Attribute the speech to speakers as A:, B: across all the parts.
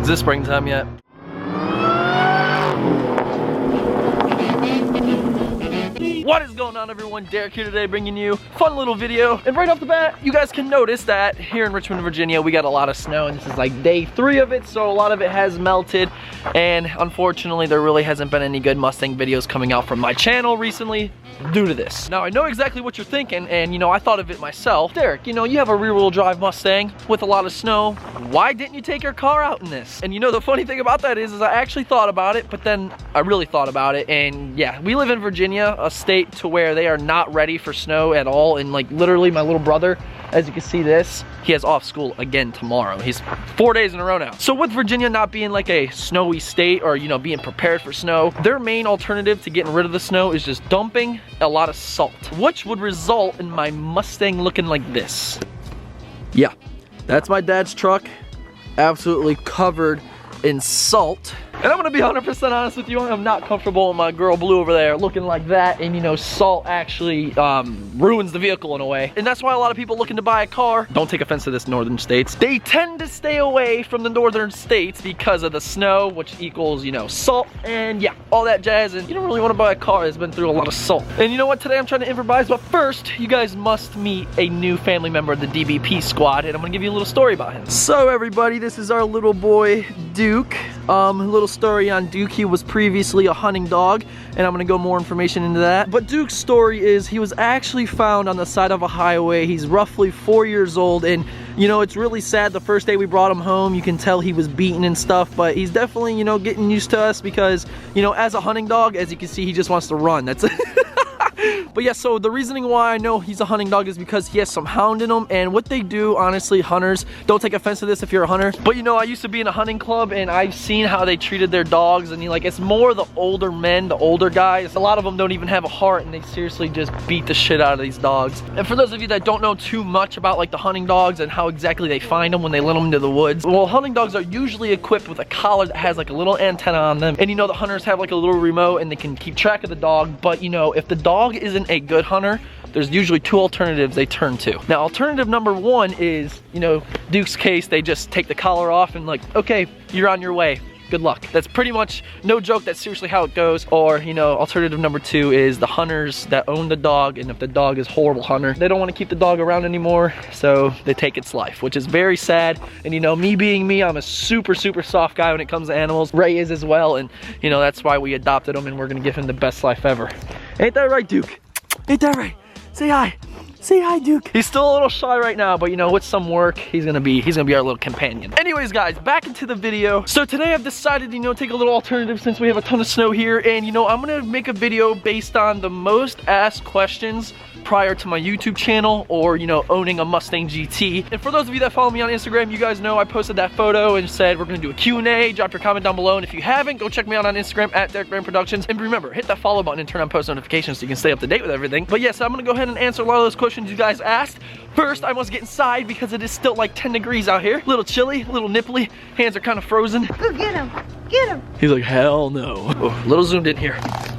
A: Is it springtime yet? What is going on, everyone? Derek here today, bringing you a fun little video. And right off the bat, you guys can notice that here in Richmond, Virginia, we got a lot of snow, and this is like day 3 of it, so a lot of it has melted. And unfortunately, there really hasn't been any good Mustang videos coming out from my channel recently due to this. Now, I know exactly what you're thinking, and you know, I thought of it myself. Derek, you know, you have a rear-wheel drive Mustang with a lot of snow. Why didn't you take your car out in this? And you know, the funny thing about that is I actually thought about it, but then I really thought about it, and yeah, we live in Virginia, a state to where they are not ready for snow at all. And like literally my little brother, as you can see this, he has off school again tomorrow. He's 4 days in a row now. So with Virginia not being like a snowy state, or you know, being prepared for snow, their main alternative to getting rid of the snow is just dumping a lot of salt, which would result in my Mustang looking like this. Yeah, that's my dad's truck, absolutely covered in salt. And I'm gonna be 100% honest with you, I'm not comfortable with my girl Blue over there looking like that. And you know, salt actually ruins the vehicle in a way. And that's why a lot of people looking to buy a car, don't take offense to this, northern states, they tend to stay away from the northern states because of the snow, which equals, you know, salt and yeah, all that jazz. And you don't really want to buy a car that's been through a lot of salt. And you know what, today I'm trying to improvise, but first, you guys must meet a new family member of the DBP squad, and I'm gonna give you a little story about him. So everybody, this is our little boy, Duke. Little story on Duke. He was previously a hunting dog, and I'm gonna go more information into that. But Duke's story is he was actually found on the side of a highway. He's roughly 4 years old, and you know, it's really sad. The first day we brought him home, you can tell he was beaten and stuff, but he's definitely, you know, getting used to us because, you know, as a hunting dog, as you can see, he just wants to run. That's it. But yeah, so the reasoning why I know he's a hunting dog is because he has some hound in him, and what they do, honestly, hunters, don't take offense to this if you're a hunter, but you know, I used to be in a hunting club, and I've seen how they treated their dogs, and like, it's more the older men, the older guys. A lot of them don't even have a heart, and they seriously just beat the shit out of these dogs. And for those of you that don't know too much about like the hunting dogs and how exactly they find them when they let them into the woods, well, hunting dogs are usually equipped with a collar that has like a little antenna on them, and you know, the hunters have like a little remote, and they can keep track of the dog. But you know, if the dog isn't a good hunter, there's usually 2 alternatives they turn to. Now, alternative number 1 is, you know, Duke's case, they just take the collar off and like, okay, you're on your way. Good luck. That's pretty much, no joke, that's seriously how it goes. Or, you know, alternative number 2 is the hunters that own the dog, and if the dog is a horrible hunter, they don't want to keep the dog around anymore, so they take its life, which is very sad. And you know, me being me, I'm a super soft guy when it comes to animals. Ray is as well, and you know, that's why we adopted him, and we're gonna give him the best life ever. Ain't that right, Duke? Ain't that right? Say hi. Say hi, Duke. He's still a little shy right now, but you know, with some work, he's gonna be our little companion. Anyways, guys, back into the video. So today I've decided, you know, take a little alternative since we have a ton of snow here, and you know, I'm gonna make a video based on the most asked questions prior to my YouTube channel, or you know, owning a Mustang GT. And for those of you that follow me on Instagram, you guys know I posted that photo and said we're gonna do a Q&A. Drop your comment down below, and if you haven't, go check me out on Instagram at DerekBaranProductions. And remember, hit that follow button and turn on post notifications so you can stay up to date with everything. But yes, I'm gonna go ahead and answer a lot of those questions you guys asked. First, I must get inside because it is still like 10 degrees out here. A little chilly, a little nipply. Hands are kind of frozen.
B: Go get him. Get him.
A: He's like, hell no. Oh, a little zoomed in here.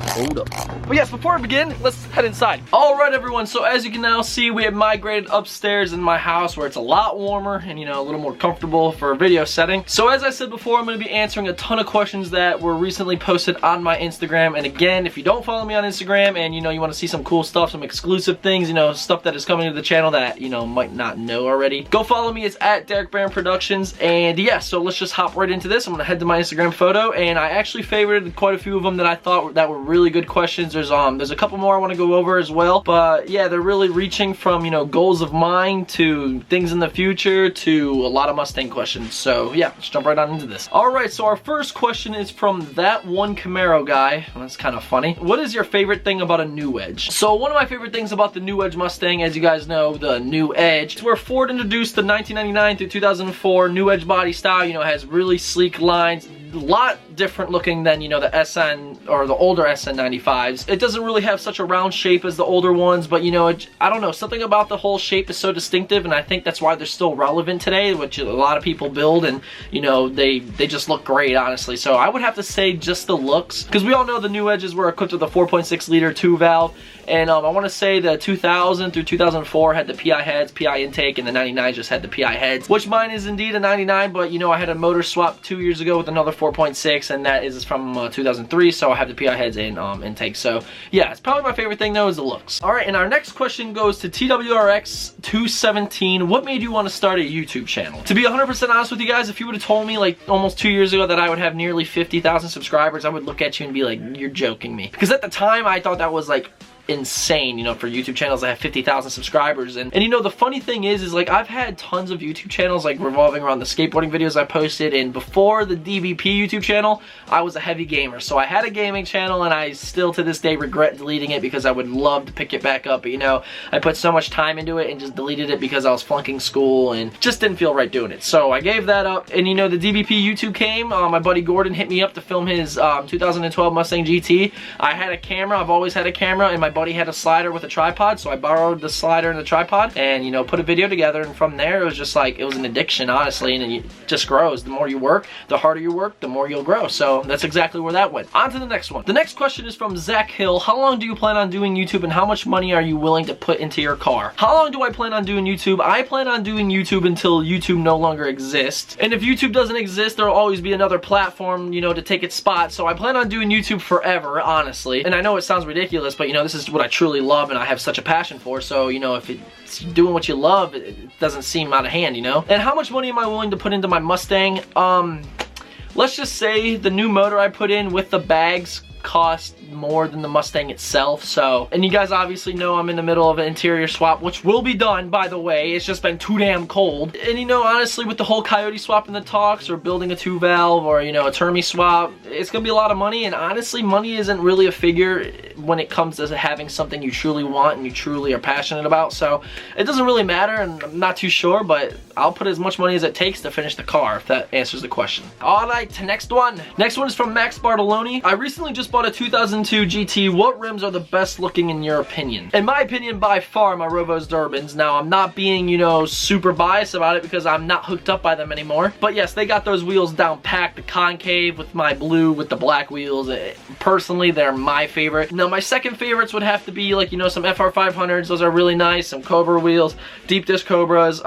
A: Hold up. But yes, before I begin, let's head inside. All right, everyone. So as you can now see, we have migrated upstairs in my house where it's a lot warmer and, you know, a little more comfortable for a video setting. So as I said before, I'm going to be answering a ton of questions that were recently posted on my Instagram. And again, if you don't follow me on Instagram and, you know, you want to see some cool stuff, some exclusive things, you know, stuff that is coming to the channel that, you know, might not know already, go follow me. It's at DerekBaranProductions. And yeah, so let's just hop right into this. I'm going to head to my Instagram photo, and I actually favorited quite a few of them that I thought that were really good questions. There's a couple more I want to go over as well, but yeah, they're really reaching from, you know, goals of mine to things in the future to a lot of Mustang questions. So yeah, let's jump right on into this. All right, so our first question is from that one Camaro guy. Well, that's kind of funny. What is your favorite thing about a New Edge? So one of my favorite things about the New Edge Mustang, as you guys know, the New Edge, it's where Ford introduced the 1999 through 2004 New Edge body style. You know, it has really sleek lines, lot different looking than, you know, the SN or the older SN95s. It doesn't really have such a round shape as the older ones, but you know, I don't know, something about the whole shape is so distinctive, and I think that's why they're still relevant today, which a lot of people build, and you know, they just look great, honestly. So I would have to say just the looks, because we all know the new Edges were equipped with a 4.6 liter 2-valve, and I want to say the 2000 through 2004 had the PI heads, PI intake, and the 99 just had the PI heads, which mine is indeed a 99, but you know, I had a motor swap 2 years ago with another 4.6, and that is from 2003, so I have the PI heads and intake. So yeah, it's probably my favorite thing though, is the looks. All right, and our next question goes to TWRX217. What made you want to start a YouTube channel? To be 100% honest with you guys, if you would have told me like almost 2 years ago that I would have nearly 50,000 subscribers, I would look at you and be like, you're joking me. Because at the time, I thought that was like insane, you know, for YouTube channels that have 50,000 subscribers. And you know, the funny thing is like, I've had tons of YouTube channels like revolving around the skateboarding videos I posted, and before the DBP YouTube channel, I was a heavy gamer. So I had a gaming channel, and I still to this day regret deleting it, because I would love to pick it back up, but you know, I put so much time into it and just deleted it because I was flunking school and just didn't feel right doing it. So I gave that up, and you know, the DBP YouTube came, my buddy Gordon hit me up to film his 2012 Mustang GT. I had a camera, I've always had a camera, and my buddy had a slider with a tripod, so I borrowed the slider and the tripod, and you know, put a video together, and from there it was just like, it was an addiction, honestly, and it just grows. The more you work, the harder you work, the more you'll grow. So that's exactly where that went. On to the next one. The next question is from Zach Hill. How long do you plan on doing YouTube, and how much money are you willing to put into your car? How long do I plan on doing YouTube? I plan on doing YouTube until YouTube no longer exists, and if YouTube doesn't exist, there'll always be another platform, you know, to take its spot. So I plan on doing YouTube forever, honestly. And I know it sounds ridiculous, but you know, this is what I truly love and I have such a passion for. So you know, if it's doing what you love, it doesn't seem out of hand, you know. And how much money am I willing to put into my Mustang? Let's just say the new motor I put in with the bags cost more than the Mustang itself. So, and you guys obviously know I'm in the middle of an interior swap, which will be done, by the way. It's just been too damn cold. And you know, honestly, with the whole Coyote swap in the talks, or building a 2-valve, or you know, a Termi swap, it's gonna be a lot of money. And honestly, money isn't really a figure when it comes to having something you truly want and you truly are passionate about. So it doesn't really matter, and I'm not too sure, but I'll put as much money as it takes to finish the car, if that answers the question. All right, next one. Next one is from Max Bartoloni. I recently just bought a 2002 GT. What rims are the best looking in your opinion? In my opinion, by far, my Rovos Durbans. Now, I'm not being, you know, super biased about it, because I'm not hooked up by them anymore. But yes, they got those wheels down packed, the concave with my blue with the black wheels. Personally, they're my favorite. Now, my second favorites would have to be like, you know, some FR500s. Those are really nice. Some Cobra wheels, deep disc Cobras.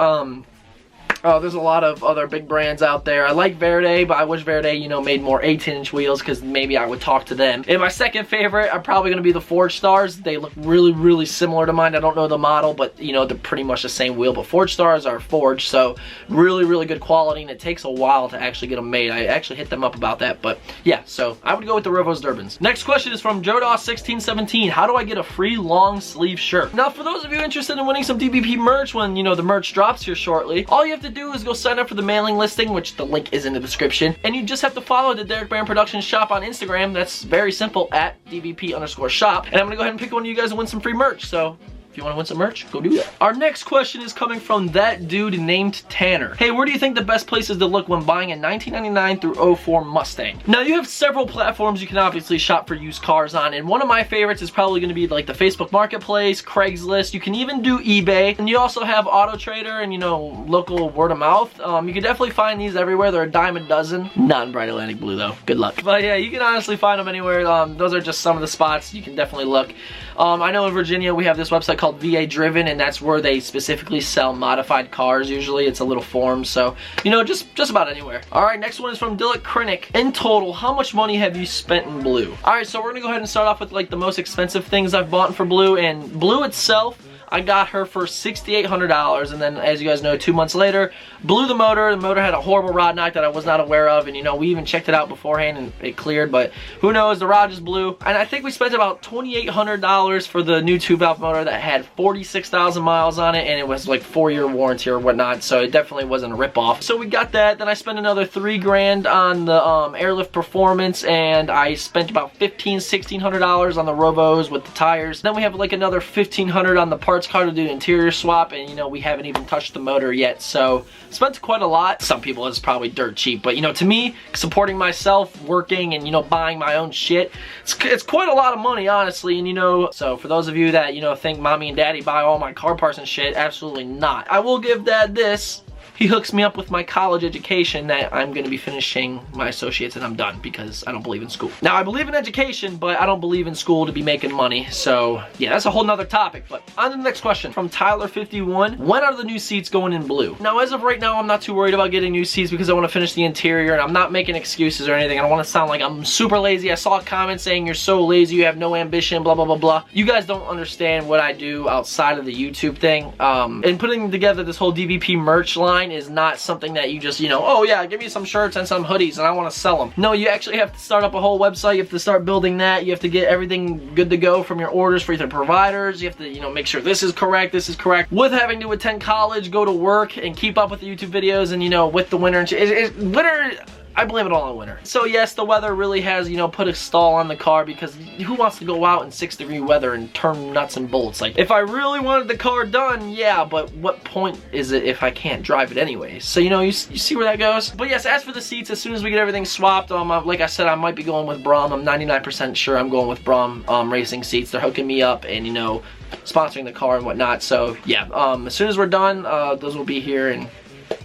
A: Oh, there's a lot of other big brands out there. I like Verde, but I wish Verde, you know, made more 18-inch wheels, because maybe I would talk to them. And my second favorite are probably going to be the Forge Stars. They look really, really similar to mine. I don't know the model, but, you know, they're pretty much the same wheel. But Forge Stars are forged, so really, really good quality, and it takes a while to actually get them made. I actually hit them up about that, but yeah, so I would go with the Rovos Durbans. Next question is from Jodos1617. How do I get a free long sleeve shirt? Now, for those of you interested in winning some DBP merch when, you know, the merch drops here shortly, all you have to do is go sign up for the mailing listing, which the link is in the description, and you just have to follow the DerekBaranProductions shop on Instagram. That's very simple, at DBP_shop, and I'm gonna go ahead and pick one of you guys and win some free merch. So if you want to win some merch, go do that. Our next question is coming from that dude named Tanner. Hey, where do you think the best place is to look when buying a 1999 through 04 Mustang? Now, you have several platforms you can obviously shop for used cars on, and one of my favorites is probably going to be like the Facebook Marketplace, Craigslist. You can even do eBay, and you also have Auto Trader and, you know, local word of mouth. You can definitely find these everywhere. They're a dime a dozen. Not in bright Atlantic blue though. Good luck. But yeah, you can honestly find them anywhere. Those are just some of the spots you can definitely look. I know in Virginia we have this website called VA Driven, and that's where they specifically sell modified cars. Usually it's a little form, so you know, just about anywhere. All right, next one is from DerekBaranProductions. In total, how much money have you spent in blue? All right, so we're gonna go ahead and start off with like the most expensive things I've bought for blue, and blue itself, I got her for $6,800, and then as you guys know, 2 months later, blew the motor. The motor had a horrible rod knock that I was not aware of, and you know, we even checked it out beforehand and it cleared, but who knows, the rod just blew. And I think we spent about $2,800 for the new 2-valve motor that had 46,000 miles on it, and it was like 4-year warranty or whatnot, so it definitely wasn't a rip-off. So we got that. Then I spent another $3 grand on the airlift performance, and I spent about $1,600 on the Rovos with the tires. Then we have like another $1,500 on the parts parts car to do interior swap, and you know, we haven't even touched the motor yet, so spent quite a lot. Some people it's probably dirt cheap, but you know, to me, supporting myself, working, and you know, buying my own shit, it's quite a lot of money, honestly. And you know, so for those of you that, you know, think mommy and daddy buy all my car parts and shit, absolutely not. I will give dad this. He hooks me up with my college education that I'm going to be finishing my associates and I'm done because I don't believe in school. Now, I believe in education, but I don't believe in school to be making money. So, yeah, that's a whole nother topic. But on to the next question from Tyler51. When are the new seats going in blue? Now, as of right now, I'm not too worried about getting new seats because I want to finish the interior and I'm not making excuses or anything. I don't want to sound like I'm super lazy. I saw a comment saying you're so lazy, you have no ambition, blah, blah, blah, blah. You guys don't understand what I do outside of the YouTube thing. And putting together this whole DVP merch line is not something that you just, you know, oh yeah, give me some shirts and some hoodies and I want to sell them. No, you actually have to start up a whole website. You have to start building that. You have to get everything good to go from your orders for your providers. You have to, you know, make sure this is correct, with having to attend college, go to work, and keep up with the YouTube videos, and you know, with the winter and winter, I blame it all on winter. So yes, the weather really has, you know, put a stall on the car because who wants to go out in 6-degree weather and turn nuts and bolts? Like, if I really wanted the car done, yeah, but what point is it if I can't drive it anyway? So, you know, you see where that goes? But yes, as for the seats, as soon as we get everything swapped, like I said, I might be going with Brom. I'm 99% sure I'm going with Brom racing seats. They're hooking me up and, you know, sponsoring the car and whatnot. So, yeah, as soon as we're done, those will be here and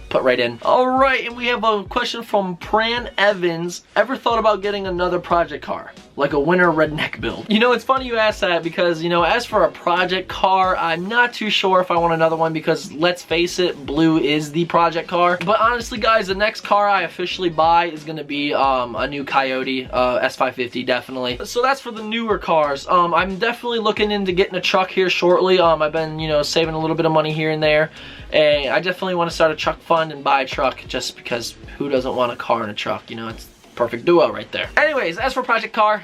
A: put right in. Alright, and we have a question from Pran Evans. Ever thought about getting another project car? Like a winter redneck build? You know, it's funny you ask that because, you know, as for a project car, I'm not too sure if I want another one because, let's face it, blue is the project car. But honestly, guys, the next car I officially buy is going to be a new Coyote, S550, definitely. So that's for the newer cars. I'm definitely looking into getting a truck here shortly. I've been, you know, saving a little bit of money here and there. And I definitely want to start a truck fund and buy a truck just because who doesn't want a car and a truck? You know, it's perfect duo right there. Anyways, as for project car,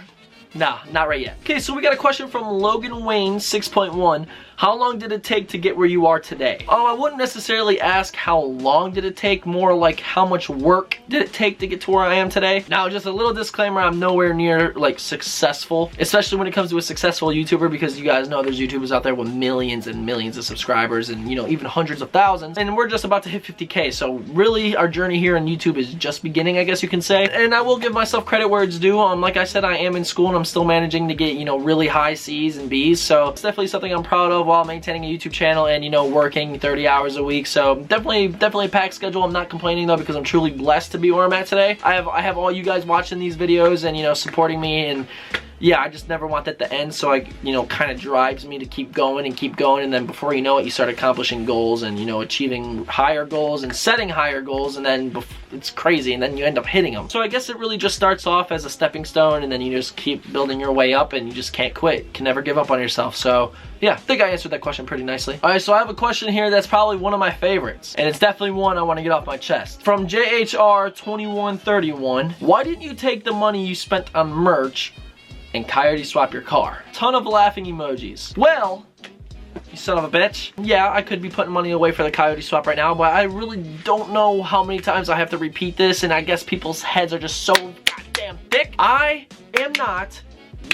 A: nah, not right yet. Okay, so we got a question from Logan Wayne 6.1. How long did it take to get where you are today? I wouldn't necessarily ask how long did it take, more like how much work did it take to get to where I am today. Now, just a little disclaimer, I'm nowhere near like successful, especially when it comes to a successful YouTuber, because you guys know there's YouTubers out there with millions and millions of subscribers and, you know, even hundreds of thousands, and we're just about to hit 50K. So really, our journey here on YouTube is just beginning, I guess you can say. And I will give myself credit where it's due. Like I said, I am in school and I'm still managing to get, you know, really high C's and B's. So it's definitely something I'm proud of while maintaining a YouTube channel and, you know, working 30 hours a week. So definitely a packed schedule. I'm not complaining though, because I'm truly blessed to be where I'm at today. I have all you guys watching these videos and, you know, supporting me, and yeah, I just never want that to end. So I, you know, kind of drives me to keep going, and then before you know it, you start accomplishing goals and, you know, achieving higher goals and setting higher goals, and then it's crazy, and then you end up hitting them. So I guess it really just starts off as a stepping stone, and then you just keep building your way up, and you just can't quit. Can never give up on yourself. So yeah, I think I answered that question pretty nicely. All right, so I have a question here that's probably one of my favorites, and it's definitely one I want to get off my chest. From JHR2131, why didn't you take the money you spent on merch and Coyote swap your car? Ton of laughing emojis. Well, you son of a bitch. Yeah, I could be putting money away for the Coyote swap right now, but I really don't know how many times I have to repeat this, and I guess people's heads are just so goddamn thick. I am not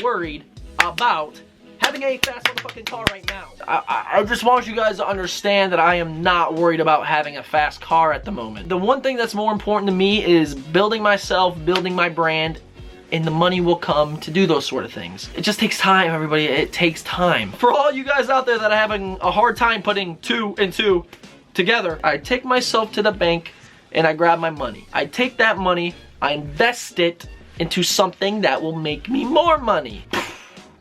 A: worried about having a fast motherfucking car right now. I just want you guys to understand that I am not worried about having a fast car at the moment. The one thing that's more important to me is building myself, building my brand, and the money will come to do those sort of things. It just takes time, everybody. It takes time. For all you guys out there that are having a hard time putting 2 and 2 together, I take myself to the bank and I grab my money. I take that money, I invest it into something that will make me more money.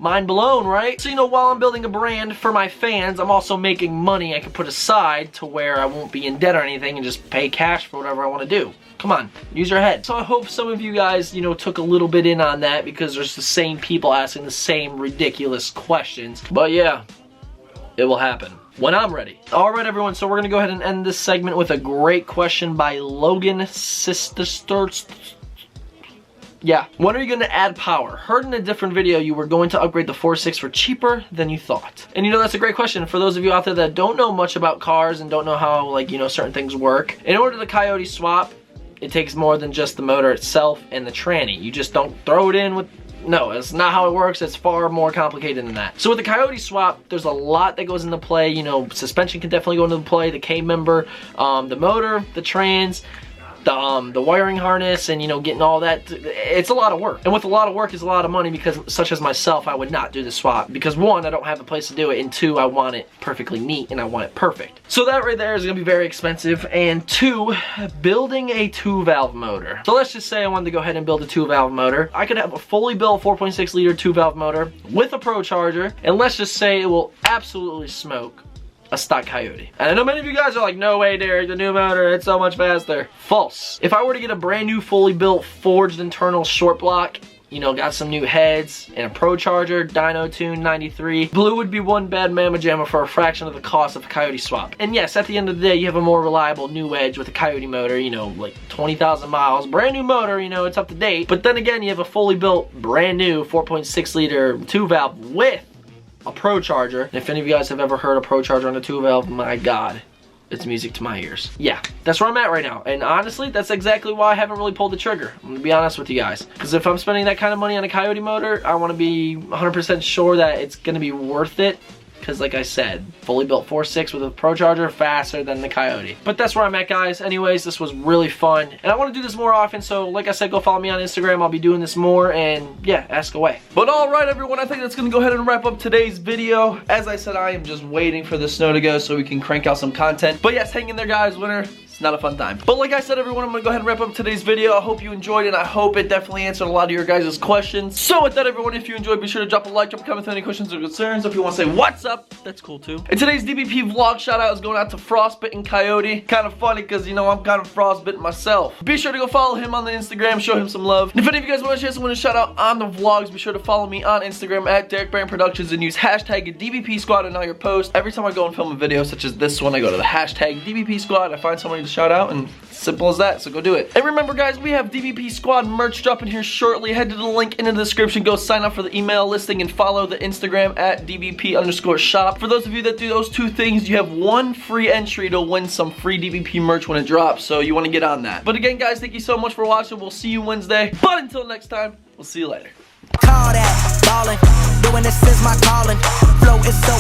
A: Mind blown, right? So, you know, while I'm building a brand for my fans, I'm also making money I can put aside to where I won't be in debt or anything and just pay cash for whatever I want to do. Come on, use your head. So I hope some of you guys, you know, took a little bit in on that, because there's the same people asking the same ridiculous questions. But yeah, it will happen when I'm ready. All right, everyone, so we're gonna go ahead and end this segment with a great question by Logan Sisters. Yeah, when are you going to add power? Heard in a different video you were going to upgrade the 4.6 for cheaper than you thought. And you know, that's a great question. For those of you out there that don't know much about cars and don't know how, like, you know, certain things work, in order to Coyote swap, it takes more than just the motor itself and the tranny. You just don't throw it in with no, it's not how it works. It's far more complicated than that. So with the Coyote swap, there's a lot that goes into play. You know, suspension can definitely go into play, the K member, the motor, the trans, the wiring harness, and you know, getting all that. It's a lot of work, and with a lot of work is a lot of money, because such as myself, I would not do the swap, because one, I don't have a place to do it, and two, I want it perfectly neat and I want it perfect. So that right there is gonna be very expensive. And two, building a 2-valve motor. So let's just say I wanted to go ahead and build a 2-valve motor. I could have a fully built 4.6 liter 2-valve motor with a Pro Charger, and let's just say it will absolutely smoke a stock Coyote. And I know many of you guys are like, no way, Derek, the new motor, it's so much faster. False. If I were to get a brand new fully built forged internal short block, you know, got some new heads and a Pro Charger, dyno tune 93, blue would be one bad mamma jamma for a fraction of the cost of a Coyote swap. And yes, at the end of the day, you have a more reliable new edge with a Coyote motor, you know, like 20,000 miles, brand new motor, you know, it's up to date. But then again, you have a fully built, brand new 4.6 liter 2-valve with a Pro Charger. And if any of you guys have ever heard a Pro Charger on a 2-valve, my God, it's music to my ears. Yeah, that's where I'm at right now. And honestly, that's exactly why I haven't really pulled the trigger. I'm gonna be honest with you guys. Because if I'm spending that kind of money on a Coyote motor, I wanna be 100% sure that it's gonna be worth it. Because like I said, fully built 4.6 with a Pro Charger, faster than the Coyote. But that's where I'm at, guys. Anyways, this was really fun, and I want to do this more often, so like I said, go follow me on Instagram. I'll be doing this more, and yeah, ask away. But alright everyone, I think that's going to go ahead and wrap up today's video. As I said, I am just waiting for the snow to go so we can crank out some content. But yes, hang in there, guys. Winter, not a fun time. But like I said, everyone, I'm gonna go ahead and wrap up today's video. I hope you enjoyed it, and I hope it definitely answered a lot of your guys' questions. So with that, everyone, if you enjoyed, be sure to drop a like, drop a comment with any questions or concerns. If you want to say what's up, that's cool too. And today's DBP vlog shout out is going out to Frostbitten Coyote. Kind of funny because, you know, I'm kind of frostbitten myself. Be sure to go follow him on the Instagram, show him some love. And if any of you guys want to share someone to shout out on the vlogs, be sure to follow me on Instagram at DerekBaranProductions and use hashtag DBP Squad in all your posts. Every time I go and film a video such as this one, I go to the hashtag DBP Squad. I find somebody to shout out, and simple as that, so go do it. And remember, guys, we have DBP Squad merch dropping here shortly. Head to the link in the description, go sign up for the email listing, and follow the Instagram at DBP_shop. For those of you that do those two things, you have one free entry to win some free DBP merch when it drops, so you want to get on that. But again, guys, thank you so much for watching. We'll see you Wednesday, but until next time, we'll see you later.
C: Call that ballin', doing this is my calling. Flow is so